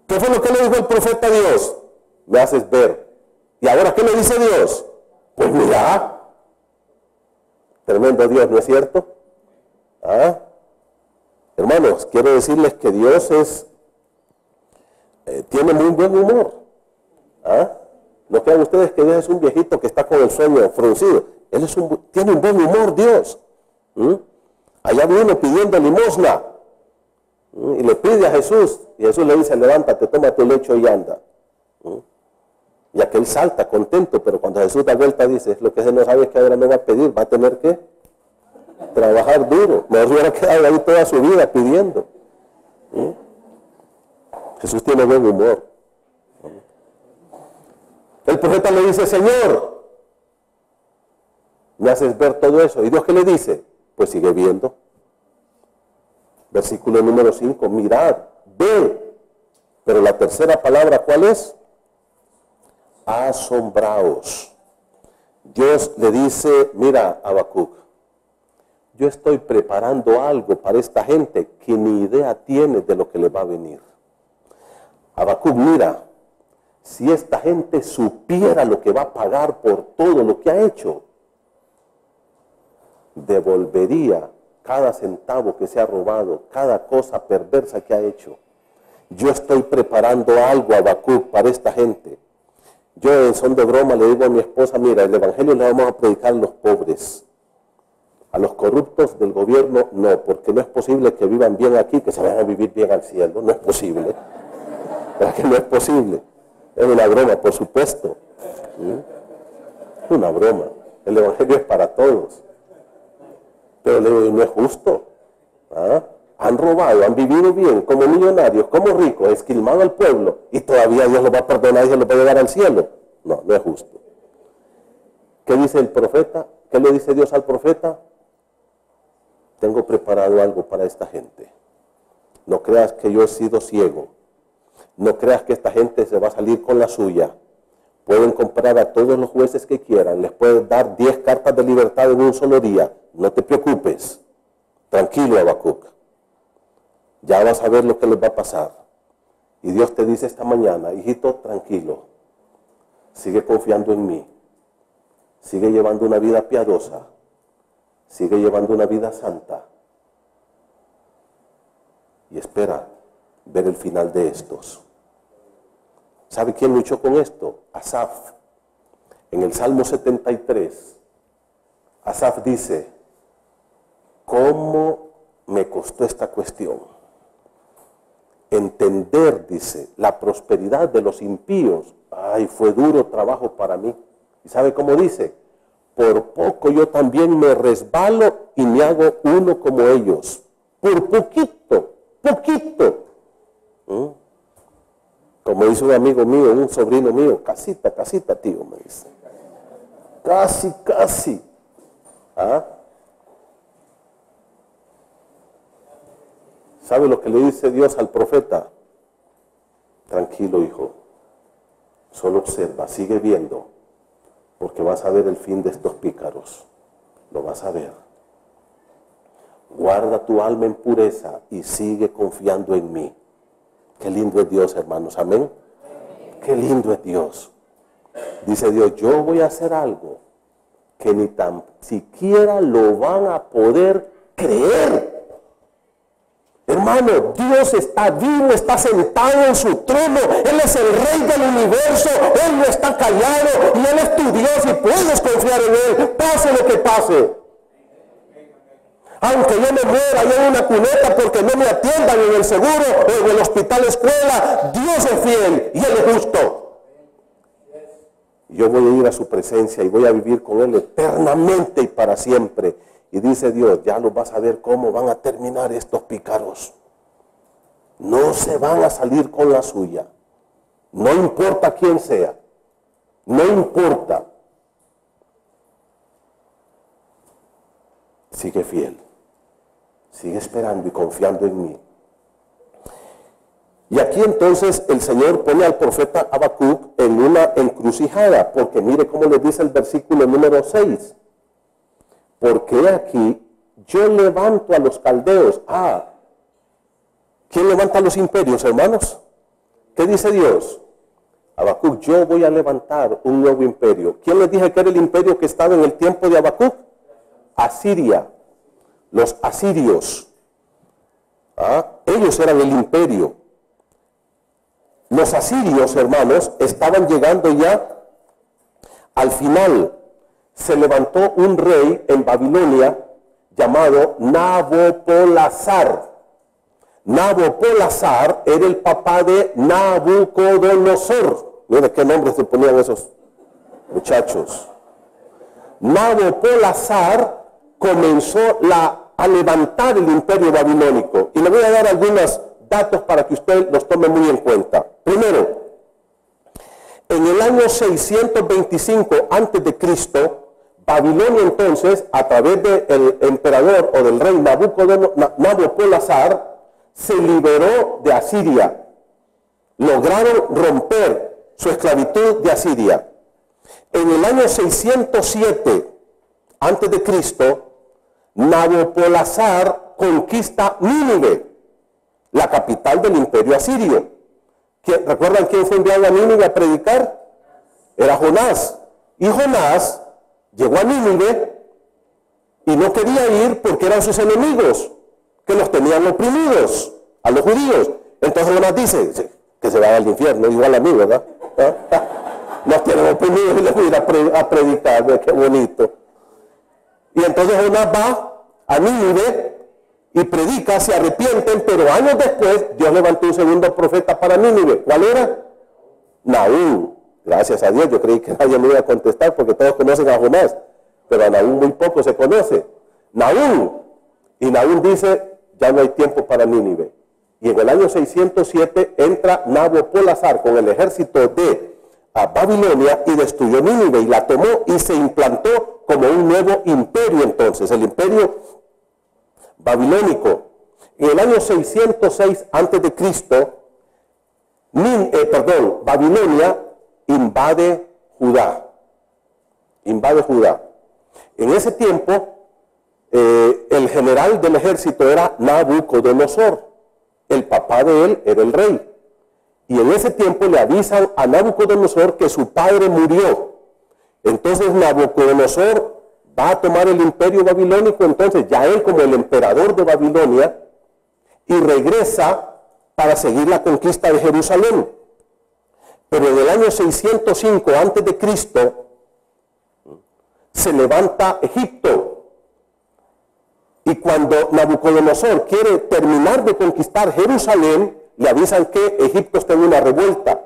¿Qué fue lo que le dijo el profeta a Dios? Me haces ver. ¿Y ahora qué le dice Dios? Pues mira, tremendo Dios, ¿no es cierto? ¿Ah? Hermanos, quiero decirles que Dios tiene muy buen humor. ¿Ah? No crean ustedes que Dios es un viejito que está con el sueño fruncido. Él tiene un buen humor, Dios. Allá viene pidiendo limosna. Y le pide a Jesús. Y Jesús le dice, levántate, toma tu lecho y anda. Y aquel salta contento, pero cuando Jesús da vuelta dice, lo que él no sabe es que ahora me va a pedir, va a tener que trabajar duro. No se hubiera quedado ahí toda su vida pidiendo. Jesús tiene buen humor. El profeta le dice, Señor, me haces ver todo eso. ¿Y Dios qué le dice? Pues sigue viendo. Versículo número 5, mirad, ve. Pero la tercera palabra, ¿cuál es? Asombraos. Dios le dice, mira, Habacuc, yo estoy preparando algo para esta gente que ni idea tiene de lo que le va a venir. Habacuc, mira, si esta gente supiera lo que va a pagar por todo lo que ha hecho, devolvería cada centavo que se ha robado, cada cosa perversa que ha hecho. Yo estoy preparando algo, Habacuc, para esta gente. Yo en son de broma le digo a mi esposa, mira, el evangelio le vamos a predicar a los pobres. A los corruptos del gobierno no, porque no es posible que vivan bien aquí, que se vayan a vivir bien al cielo, no es posible. ¿Verdad que no es posible? Es una broma, por supuesto. Es una broma. El Evangelio es para todos. Pero le digo, no es justo. ¿Ah? Han robado, han vivido bien, como millonarios, como ricos, esquilmado al pueblo, y todavía Dios los va a perdonar y se los va a llevar al cielo. No, no es justo. ¿Qué dice el profeta? ¿Qué le dice Dios al profeta? Tengo preparado algo para esta gente. No creas que yo he sido ciego. No creas que esta gente se va a salir con la suya. Pueden comprar a todos los jueces que quieran. Les pueden dar 10 cartas de libertad en un solo día. No te preocupes. Tranquilo, Habacuc. Ya vas a ver lo que les va a pasar. Y Dios te dice esta mañana, hijito, tranquilo. Sigue confiando en mí. Sigue llevando una vida piadosa. Sigue llevando una vida santa. Y espera ver el final de estos. ¿Sabe quién luchó con esto? Asaf. En el Salmo 73, Asaf dice, ¿cómo me costó esta cuestión? Entender, dice, la prosperidad de los impíos. Ay, fue duro trabajo para mí. ¿Y sabe cómo dice? Por poco yo también me resbalo y me hago uno como ellos. Por poquito, poquito. Como dice un amigo mío, un sobrino mío, casita, casita, tío, me dice. Casi, casi. ¿Ah? ¿Sabe lo que le dice Dios al profeta? Tranquilo, hijo. Solo observa, sigue viendo, porque vas a ver el fin de estos pícaros. Lo vas a ver. Guarda tu alma en pureza y sigue confiando en mí. Qué lindo es Dios, hermanos. Amén. Qué lindo es Dios. Dice Dios, yo voy a hacer algo que ni tan siquiera lo van a poder creer. Hermano, Dios está vivo, está sentado en su trono. Él es el rey del universo. Él no está callado y Él es tu Dios y puedes confiar en Él, pase lo que pase. Aunque yo me muera allá en una cuneta porque no me atiendan en el seguro o en el hospital escuela, Dios es fiel y Él es justo. Yo voy a ir a su presencia y voy a vivir con Él eternamente y para siempre. Y dice Dios, ya lo vas a ver cómo van a terminar estos pícaros. No se van a salir con la suya. No importa quién sea. No importa. Sigue fiel. Sigue esperando y confiando en mí. Y aquí entonces el Señor pone al profeta Habacuc en una encrucijada, porque mire cómo le dice el versículo número 6. Porque aquí yo levanto a los caldeos. ¿Quién levanta a los imperios, hermanos? ¿Qué dice Dios? Habacuc, yo voy a levantar un nuevo imperio. ¿Quién les dije que era el imperio que estaba en el tiempo de Habacuc? Asiria. Los asirios. Ellos eran el imperio. Los asirios, hermanos, estaban llegando ya al final. Se levantó un rey en Babilonia llamado Nabopolassar. Nabopolassar era el papá de Nabucodonosor. Mira qué nombres se ponían esos muchachos. Nabopolassar comenzó a levantar el imperio babilónico. Y le voy a dar algunos datos para que usted los tome muy en cuenta. Primero, en el año 625 a.C., Babilonia entonces, a través del emperador o del rey Nabopolassar, se liberó de Asiria. Lograron romper su esclavitud de Asiria. En el año 607 a.C., Nabopolassar conquista Nínive, la capital del imperio asirio. ¿Recuerdan quién fue enviado a Nínive a predicar? Era Jonás. Y Jonás llegó a Nínive y no quería ir porque eran sus enemigos, que los tenían oprimidos, a los judíos. Entonces Jonás dice, que se vaya al infierno, igual a mí, ¿verdad? Los tienen oprimidos y les voy a ir a predicar, qué bonito. Y entonces Jonás va a Nínive y predica, se arrepienten, pero años después Dios levantó un segundo profeta para Nínive. ¿Cuál era? Nahum. Gracias a Dios, yo creí que nadie me iba a contestar porque todos conocen a Jonás, pero a Nahum muy poco se conoce. Nahum. Y Nahum dice, ya no hay tiempo para Nínive. Y en el año 607 entra Nabopolassar con el ejército de Babilonia y destruyó Nínive y la tomó y se implantó como un nuevo imperio entonces, el imperio babilónico. En el año 606 a.C., Babilonia invade Judá. Invade Judá. En ese tiempo, el general del ejército era Nabucodonosor. El papá de él era el rey. Y en ese tiempo le avisan a Nabucodonosor que su padre murió. Entonces Nabucodonosor va a tomar el imperio babilónico, entonces ya él como el emperador de Babilonia, y regresa para seguir la conquista de Jerusalén. Pero en el año 605 a.C. se levanta Egipto. Y cuando Nabucodonosor quiere terminar de conquistar Jerusalén, le avisan que Egipto está en una revuelta.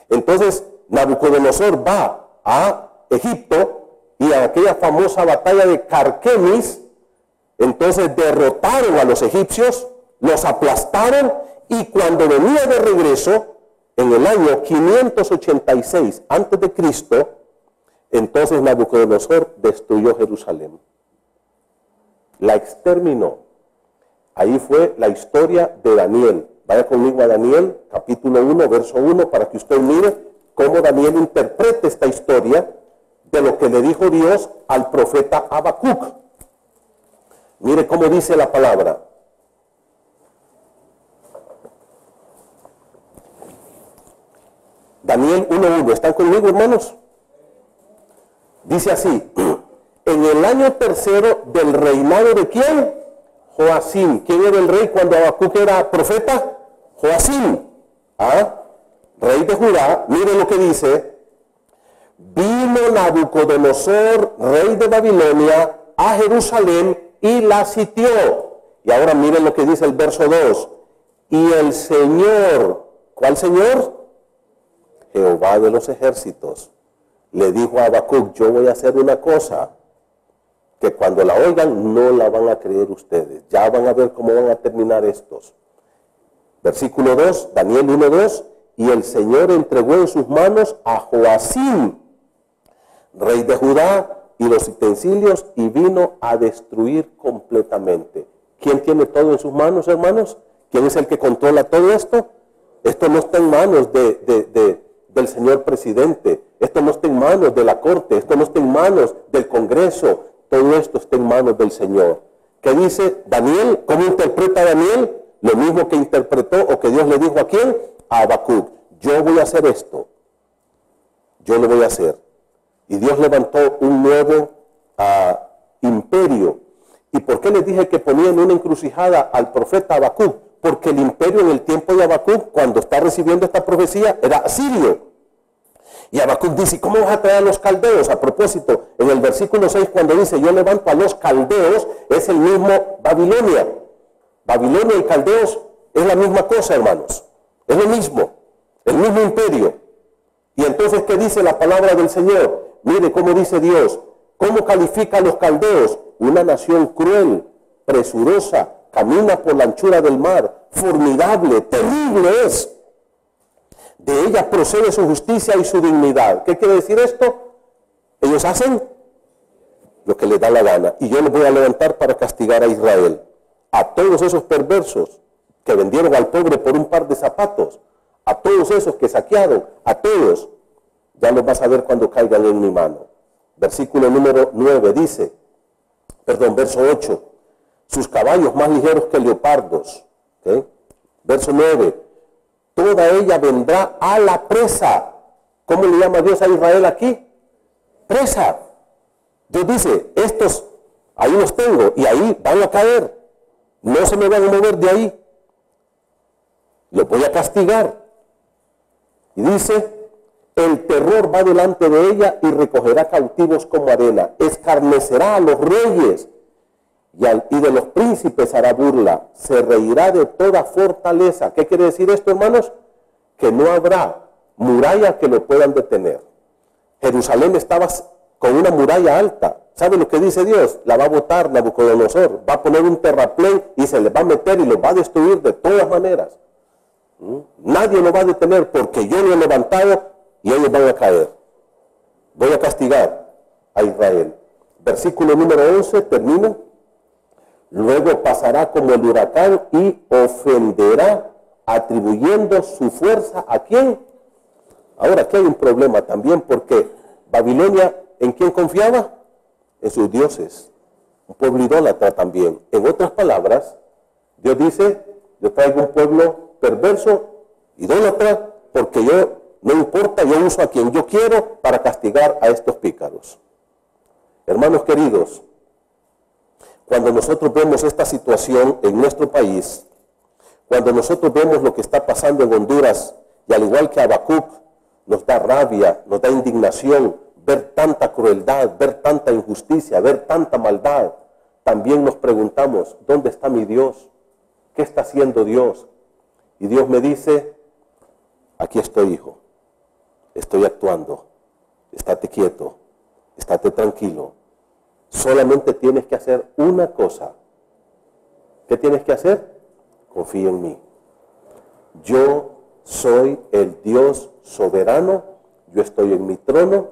Entonces Nabucodonosor va a Egipto y en aquella famosa batalla de Carquemis, entonces derrotaron a los egipcios, los aplastaron, y cuando venía de regreso, en el año 586 a.C., entonces Nabucodonosor destruyó Jerusalén. La exterminó. Ahí fue la historia de Daniel. Vaya conmigo a Daniel, capítulo 1, verso 1, para que usted mire cómo Daniel interpreta esta historia de lo que le dijo Dios al profeta Habacuc. Mire cómo dice la palabra. Daniel 1:1. ¿Están conmigo, hermanos? Dice así: en el año tercero del reinado de ¿quién? Joacim. ¿Quién era el rey cuando Habacuc era profeta? Joacim. Rey de Judá. Mire lo que dice: vino Nabucodonosor, rey de Babilonia, a Jerusalén y la sitió. Y ahora miren lo que dice el verso 2. Y el Señor, ¿cuál Señor? Jehová de los ejércitos, le dijo a Habacuc: yo voy a hacer una cosa que cuando la oigan no la van a creer ustedes. Ya van a ver cómo van a terminar estos. Versículo 2, Daniel 1:2. Y el Señor entregó en sus manos a Joacim, rey de Judá, y los utensilios, y vino a destruir completamente. ¿Quién tiene todo en sus manos, hermanos? ¿Quién es el que controla todo esto? Esto no está en manos del señor presidente. Esto no está en manos de la corte. Esto no está en manos del Congreso. Todo esto está en manos del Señor. ¿Qué dice Daniel? ¿Cómo interpreta Daniel? Lo mismo que interpretó o que Dios le dijo a quién. A Habacuc: yo voy a hacer esto. Yo lo voy a hacer. Y Dios levantó un nuevo imperio. ¿Y por qué les dije que ponían una encrucijada al profeta Habacuc? Porque el imperio en el tiempo de Habacuc, cuando está recibiendo esta profecía, era asirio. Y Habacuc dice: ¿cómo vas a traer a los caldeos? A propósito, en el versículo 6, cuando dice yo levanto a los caldeos, es el mismo Babilonia. Babilonia y caldeos es la misma cosa, hermanos. Es lo mismo, el mismo imperio. Y entonces, ¿qué dice la palabra del Señor? Mire cómo dice Dios. ¿Cómo califica a los caldeos? Una nación cruel, presurosa, camina por la anchura del mar, formidable, terrible es. De ella procede su justicia y su dignidad. ¿Qué quiere decir esto? Ellos hacen lo que les da la gana. Y yo los voy a levantar para castigar a Israel. A todos esos perversos que vendieron al pobre por un par de zapatos, a todos esos que saquearon, a todos, ya los vas a ver cuando caigan en mi mano. Versículo número 9 dice, verso 8, sus caballos más ligeros que leopardos. ¿Okay? Verso 9, toda ella vendrá a la presa. ¿Cómo le llama Dios a Israel aquí? Presa. Dios dice, estos, ahí los tengo y ahí van a caer. No se me van a mover de ahí. Los voy a castigar. Y dice, el terror va delante de ella y recogerá cautivos como arena. Escarnecerá a los reyes y de los príncipes hará burla, se reirá de toda fortaleza. ¿Qué quiere decir esto, hermanos? Que no habrá muralla que lo puedan detener. Jerusalén estaba con una muralla alta. ¿Sabe lo que dice Dios? La va a botar Nabucodonosor, va a poner un terraplén y se les va a meter y los va a destruir de todas maneras. Nadie lo va a detener porque yo lo he levantado y ellos van a caer. Voy a castigar a Israel. Versículo número 11 termina. Luego pasará como el huracán y ofenderá, atribuyendo su fuerza ¿a quién? Ahora, aquí hay un problema también porque Babilonia, ¿en quién confiaba? En sus dioses. Un pueblo idólatra también. En otras palabras, Dios dice, yo traigo un pueblo perverso, idólatra, porque yo, no importa, yo uso a quien yo quiero para castigar a estos pícaros. Hermanos queridos, cuando nosotros vemos esta situación en nuestro país, cuando nosotros vemos lo que está pasando en Honduras, y al igual que Habacuc, nos da rabia, nos da indignación, ver tanta crueldad, ver tanta injusticia, ver tanta maldad, también nos preguntamos, ¿dónde está mi Dios? ¿Qué está haciendo Dios? Y Dios me dice, aquí estoy, hijo, estoy actuando, estate quieto, estate tranquilo, solamente tienes que hacer una cosa. ¿Qué tienes que hacer? Confía en mí. Yo soy el Dios soberano, yo estoy en mi trono,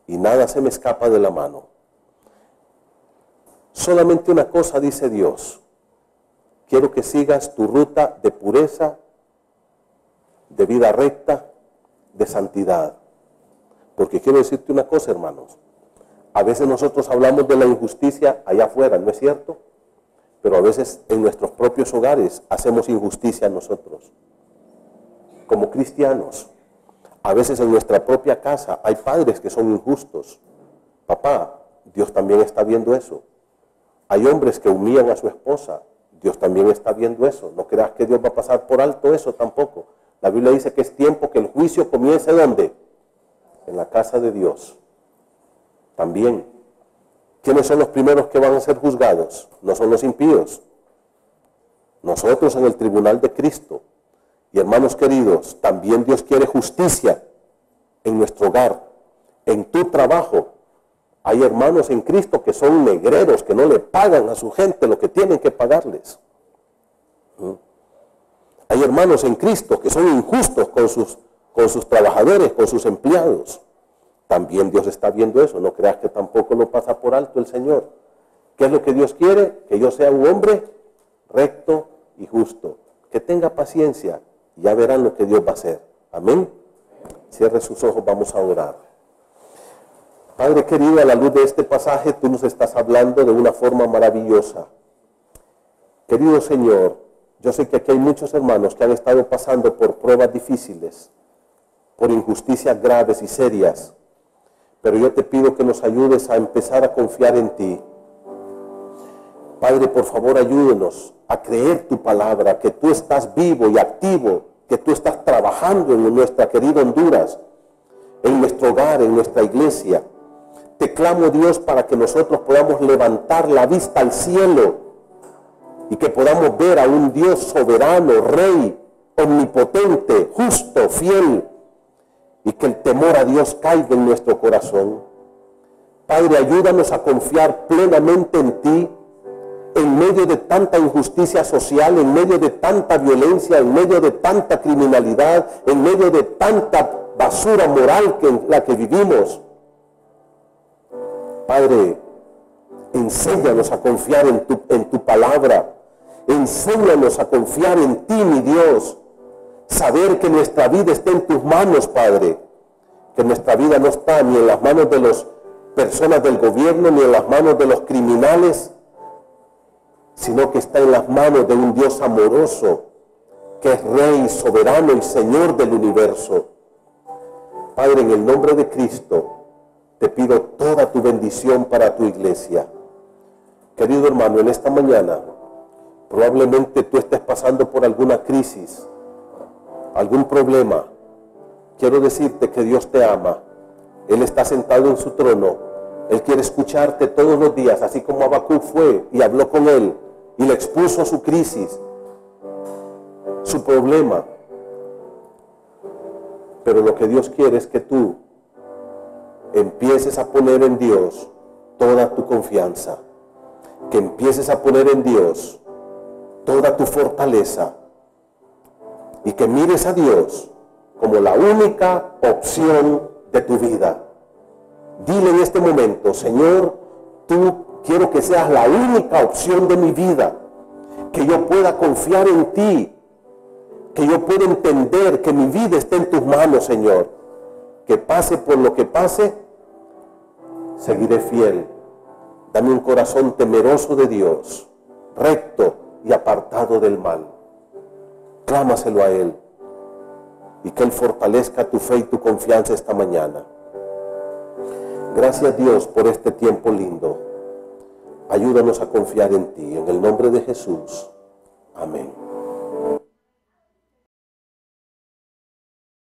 y nada se me escapa de la mano. Solamente una cosa dice Dios. Quiero que sigas tu ruta de pureza, de vida recta, de santidad. Porque quiero decirte una cosa, hermanos. A veces nosotros hablamos de la injusticia allá afuera, ¿no es cierto? Pero a veces en nuestros propios hogares hacemos injusticia a nosotros. Como cristianos. A veces en nuestra propia casa hay padres que son injustos. Papá, Dios también está viendo eso. Hay hombres que humillan a su esposa. Dios también está viendo eso. No creas que Dios va a pasar por alto eso tampoco. La Biblia dice que es tiempo que el juicio comience ¿dónde? En la casa de Dios. También. ¿Quiénes son los primeros que van a ser juzgados? No son los impíos. Nosotros en el tribunal de Cristo. Y hermanos queridos, también Dios quiere justicia en nuestro hogar, en tu trabajo. Hay hermanos en Cristo que son negreros, que no le pagan a su gente lo que tienen que pagarles. Hay hermanos en Cristo que son injustos con sus trabajadores, con sus empleados. También Dios está viendo eso, no creas que tampoco lo pasa por alto el Señor. ¿Qué es lo que Dios quiere? Que yo sea un hombre recto y justo, que tenga paciencia. Ya verán lo que Dios va a hacer. Amén. Cierre sus ojos, vamos a orar. Padre querido, a la luz de este pasaje, tú nos estás hablando de una forma maravillosa. Querido Señor, yo sé que aquí hay muchos hermanos que han estado pasando por pruebas difíciles, por injusticias graves y serias, pero yo te pido que nos ayudes a empezar a confiar en ti. Padre, por favor, ayúdenos a creer tu palabra, que tú estás vivo y activo, que tú estás trabajando en nuestra querida Honduras, en nuestro hogar, en nuestra iglesia. Te clamo, Dios, para que nosotros podamos levantar la vista al cielo y que podamos ver a un Dios soberano, Rey, omnipotente, justo, fiel, y que el temor a Dios caiga en nuestro corazón. Padre, ayúdanos a confiar plenamente en ti, en medio de tanta injusticia social, en medio de tanta violencia, en medio de tanta criminalidad, en medio de tanta basura moral en la que vivimos. Padre, enséñanos a confiar en tu palabra. Enséñanos a confiar en ti, mi Dios. Saber que nuestra vida está en tus manos, Padre. Que nuestra vida no está ni en las manos de las personas del gobierno, ni en las manos de los criminales, sino que está en las manos de un Dios amoroso, que es Rey, soberano y Señor del universo. Padre, en el nombre de Cristo, te pido toda tu bendición para tu iglesia. Querido hermano, en esta mañana, probablemente tú estés pasando por alguna crisis, algún problema. Quiero decirte que Dios te ama. Él está sentado en su trono Él quiere escucharte todos los días, así como Habacuc fue y habló con él y le expuso su crisis, su problema. Pero lo que Dios quiere es que tú empieces a poner en Dios toda tu confianza, que empieces a poner en Dios toda tu fortaleza y que mires a Dios como la única opción de tu vida. Dile en este momento: Señor, tú quiero que seas la única opción de mi vida, que yo pueda confiar en ti, que yo pueda entender que mi vida está en tus manos, Señor. Que pase por lo que pase, seguiré fiel. Dame un corazón temeroso de Dios, recto y apartado del mal. Clámaselo a Él y que Él fortalezca tu fe y tu confianza esta mañana. Gracias, Dios, por este tiempo lindo. Ayúdanos a confiar en ti. En el nombre de Jesús. Amén.